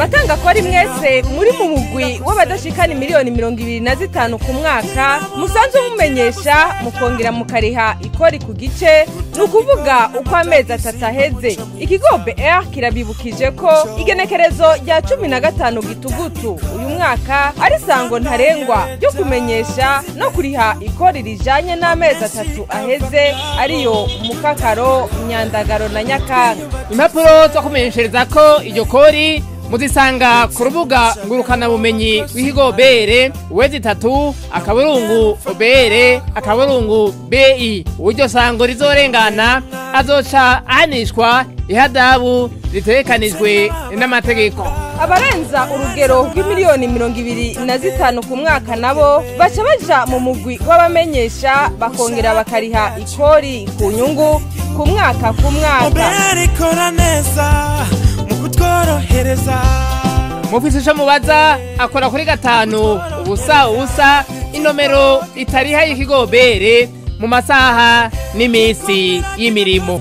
batanga ko ari mwese muri mu mugwi w'abadashikana miliyoni 25 ku mwaka musanzwe mumenyesha mukongera mukariha ikori ku gice nukuvuga uko amezi 3 aheze. Ikigo BR kirabibukije ko igenekerezo rya 15 gitugutu uyu mwaka ari sango ntarengwa ryo kumenyesha no kuriha ikori rijanye n'amezi 3 aheze ariyo Mukakaro, Nyandagaro na Nyakanga. Impapuro zo kumenyeshereza ko iryo kori muzisanga ku rubuga ngurukana bumenyi w'ikigo BR wezi3 akaburungu BR akaburungu BI. Uburyo sango rizorengana azoca ahanishwa ihadabu ritegekanijwe n'amategeko. Abarenza urugero rw'imiliyoni 25 ku mwaka nabo baca baja mu mugwi w'abamenyesha bakongera bakariha ikori ku nyungu ku mwaka ku mwaka. Mufisisha mubaza akora kuri 5 ubusa inomero itariha y'ikigo BR mu masaha n'imisi y'imirimo.